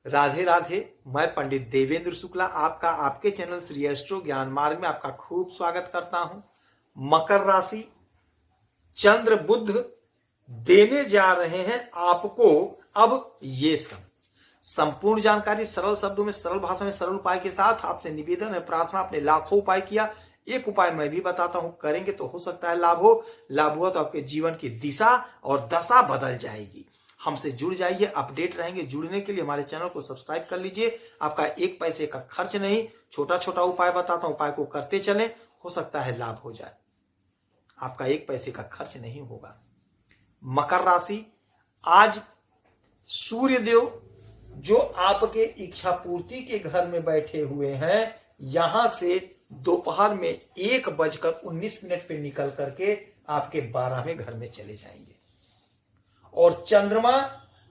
राधे राधे। मैं पंडित देवेंद्र शुक्ला आपका आपके चैनल श्री एस्ट्रो ज्ञान मार्ग में आपका खूब स्वागत करता हूं। मकर राशि, चंद्र बुध देने जा रहे हैं आपको अब ये सब संपूर्ण जानकारी सरल शब्दों में, सरल भाषा में, सरल उपाय के साथ। आपसे निवेदन है, प्रार्थना, आपने लाखों उपाय किया, एक उपाय मैं भी बताता हूं, करेंगे तो हो सकता है लाभ हो। लाभ हुआ तो आपके जीवन की दिशा और दशा बदल जाएगी। हमसे जुड़ जाइए, अपडेट रहेंगे। जुड़ने के लिए हमारे चैनल को सब्सक्राइब कर लीजिए। आपका एक पैसे का खर्च नहीं, छोटा छोटा उपाय बताता हूं, उपाय को करते चलें, हो सकता है लाभ हो जाए। आपका एक पैसे का खर्च नहीं होगा। मकर राशि, आज सूर्यदेव जो आपके इच्छा पूर्ति के घर में बैठे हुए हैं, यहां से दोपहर में 1:19 पे निकल करके आपके 12वें घर में चले जाएंगे और चंद्रमा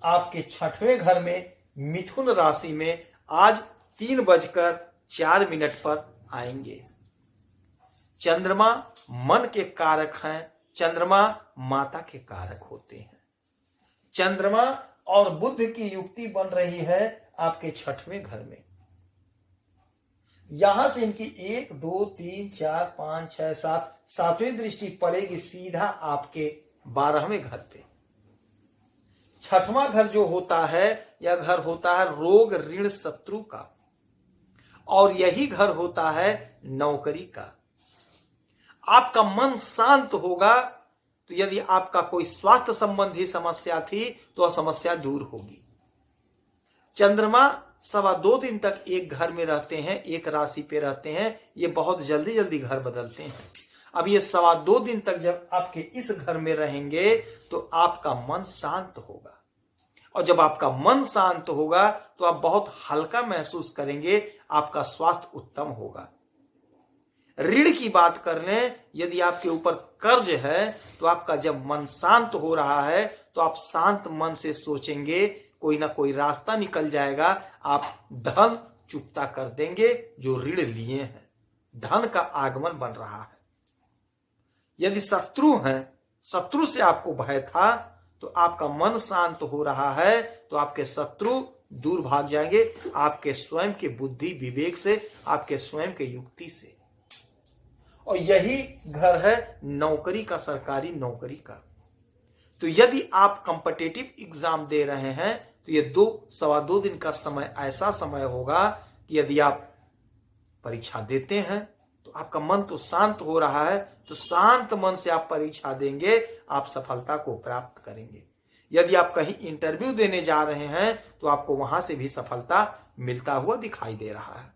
आपके 6वें घर में मिथुन राशि में आज 3:04 पर आएंगे। चंद्रमा मन के कारक हैं, चंद्रमा माता के कारक होते हैं। चंद्रमा और बुध की युक्ति बन रही है आपके 6वें घर में। यहां से इनकी 1 2 3 4 5 6 7 7वीं दृष्टि पड़ेगी सीधा आपके 12वें घर पे। 6वां घर जो होता है, यह घर होता है रोग ऋण शत्रु का, और यही घर होता है नौकरी का। आपका मन शांत होगा तो यदि आपका कोई स्वास्थ्य संबंधी समस्या थी तो वह समस्या दूर होगी। चंद्रमा 2.25 दिन तक एक घर में रहते हैं, एक राशि पे रहते हैं। ये बहुत जल्दी जल्दी घर बदलते हैं। अब ये 2.25 दिन तक जब आपके इस घर में रहेंगे तो आपका मन शांत होगा, और जब आपका मन शांत होगा तो आप बहुत हल्का महसूस करेंगे, आपका स्वास्थ्य उत्तम होगा। ऋण की बात कर लें, यदि आपके ऊपर कर्ज है तो आपका जब मन शांत हो रहा है तो आप शांत मन से सोचेंगे, कोई ना कोई रास्ता निकल जाएगा, आप धन चुकता कर देंगे जो ऋण लिए हैं। धन का आगमन बन रहा है। यदि शत्रु हैं, शत्रु से आपको भय था तो आपका मन शांत हो रहा है तो आपके शत्रु दूर भाग जाएंगे, आपके स्वयं के बुद्धि विवेक से, आपके स्वयं के युक्ति से। और यही घर है नौकरी का, सरकारी नौकरी का। तो यदि आप कॉम्पिटिटिव एग्जाम दे रहे हैं तो ये 2-2.25 दिन का समय ऐसा समय होगा कि यदि आप परीक्षा देते हैं तो आपका मन तो शांत हो रहा है, तो शांत मन से आप परीक्षा देंगे, आप सफलता को प्राप्त करेंगे। यदि आप कहीं इंटरव्यू देने जा रहे हैं तो आपको वहां से भी सफलता मिलता हुआ दिखाई दे रहा है।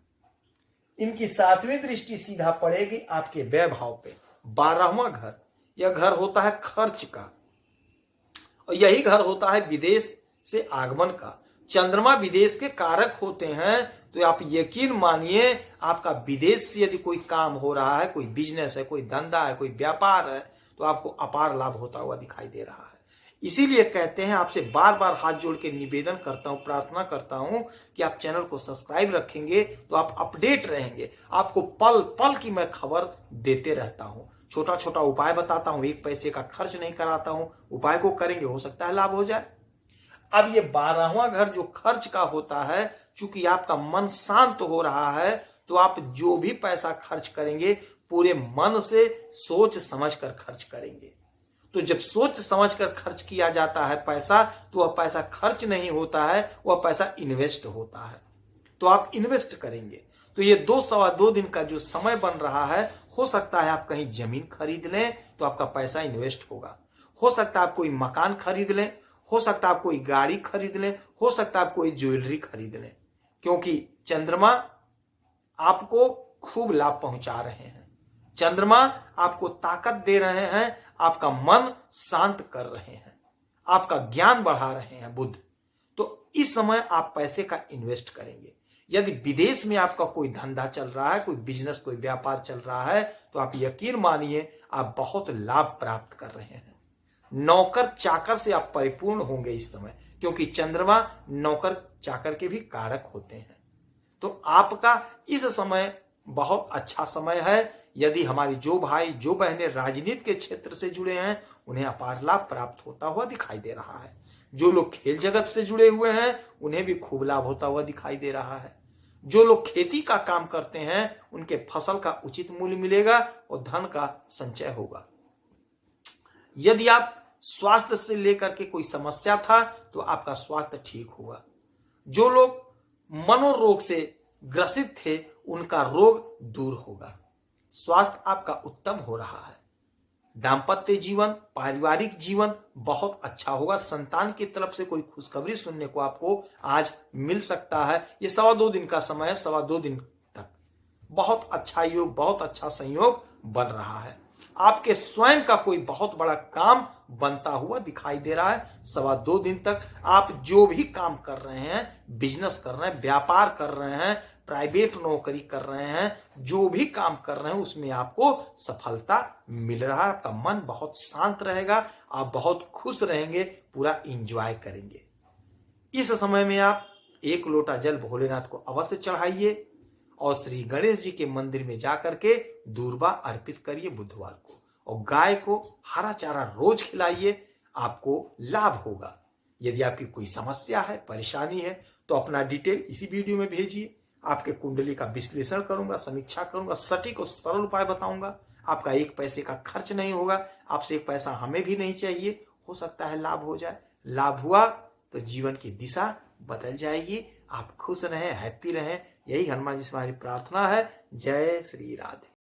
इनकी 7वीं दृष्टि सीधा पड़ेगी आपके व्यय भाव पे, 12वां घर। यह घर होता है खर्च का, और यही घर होता है विदेश से आगमन का। चंद्रमा विदेश के कारक होते हैं, तो आप यकीन मानिए आपका विदेश से यदि कोई काम हो रहा है, कोई बिजनेस है, कोई धंधा है, कोई व्यापार है, तो आपको अपार लाभ होता हुआ दिखाई दे रहा है। इसीलिए कहते हैं, आपसे बार बार हाथ जोड़ के निवेदन करता हूं, प्रार्थना करता हूं कि आप चैनल को सब्सक्राइब रखेंगे तो आप अपडेट रहेंगे। आपको पल पल की मैं खबर देते रहता हूं, छोटा छोटा उपाय बताता हूं, एक पैसे का खर्च नहीं कराता हूं। उपाय को करेंगे, हो सकता है लाभ हो जाए। अब ये 12वां घर जो खर्च का होता है, चूंकि आपका मन शांत हो रहा है तो आप जो भी पैसा खर्च करेंगे पूरे मन से सोच समझ कर खर्च करेंगे। तो जब सोच समझ कर खर्च किया जाता है पैसा, तो वह पैसा खर्च नहीं होता है, वह पैसा इन्वेस्ट होता है। तो आप इन्वेस्ट करेंगे। तो ये 2-2.25 दिन का जो समय बन रहा है, हो सकता है आप कहीं जमीन खरीद लें तो आपका पैसा इन्वेस्ट होगा। हो सकता है आप कोई मकान खरीद लें, हो सकता है आप कोई गाड़ी खरीद लें, हो सकता है आप कोई ज्वेलरी खरीद लें, क्योंकि चंद्रमा आपको खूब लाभ पहुंचा रहे हैं। चंद्रमा आपको ताकत दे रहे हैं, आपका मन शांत कर रहे हैं, आपका ज्ञान बढ़ा रहे हैं बुध। तो इस समय आप पैसे का इन्वेस्ट करेंगे। यदि विदेश में आपका कोई धंधा चल रहा है, कोई बिजनेस, कोई व्यापार चल रहा है, तो आप यकीन मानिए आप बहुत लाभ प्राप्त कर रहे हैं। नौकर चाकर से आप परिपूर्ण होंगे इस समय, क्योंकि चंद्रमा नौकर चाकर के भी कारक होते हैं। तो आपका इस समय बहुत अच्छा समय है। यदि हमारी जो भाई जो बहनें राजनीति के क्षेत्र से जुड़े हैं, उन्हें अपार लाभ प्राप्त होता हुआ दिखाई दे रहा है। जो लोग खेल जगत से जुड़े हुए हैं उन्हें भी खूब लाभ होता हुआ दिखाई दे रहा है। जो लोग खेती का काम करते हैं उनके फसल का उचित मूल्य मिलेगा और धन का संचय होगा। यदि आप स्वास्थ्य से लेकर के कोई समस्या था तो आपका स्वास्थ्य ठीक होगा। जो लोग मनोरोग से ग्रसित थे उनका रोग दूर होगा। स्वास्थ्य आपका उत्तम हो रहा है। दाम्पत्य जीवन, पारिवारिक जीवन बहुत अच्छा होगा। संतान की तरफ से कोई खुशखबरी सुनने को आपको आज मिल सकता है। ये 2.25 दिन का समय है, 2.25 दिन तक बहुत अच्छा योग, बहुत अच्छा संयोग बन रहा है। आपके स्वयं का कोई बहुत बड़ा काम बनता हुआ दिखाई दे रहा है। 2.25 दिन तक आप जो भी काम कर रहे हैं, बिजनेस कर रहे हैं, व्यापार कर रहे हैं, प्राइवेट नौकरी कर रहे हैं, जो भी काम कर रहे हैं उसमें आपको सफलता मिल रहा है। आपका मन बहुत शांत रहेगा, आप बहुत खुश रहेंगे, पूरा एंजॉय करेंगे। इस समय में आप 1 लोटा जल भोलेनाथ को अवश्य चढ़ाइए और श्री गणेश जी के मंदिर में जाकर के दूर्वा अर्पित करिए बुधवार को, और गाय को हरा चारा रोज खिलाइए, आपको लाभ होगा। यदि आपकी कोई समस्या है, परेशानी है तो अपना डिटेल इसी वीडियो में भेजिए। आपके कुंडली का विश्लेषण करूंगा, समीक्षा करूंगा, सटीक और सरल उपाय बताऊंगा। आपका 1 पैसे का खर्च नहीं होगा, आपसे 1 पैसा हमें भी नहीं चाहिए। हो सकता है लाभ हो जाए। लाभ हुआ तो जीवन की दिशा बदल जाएगी। आप खुश रहें, हैप्पी रहें, यही हनुमान जी से हमारी प्रार्थना है। जय श्री राधे।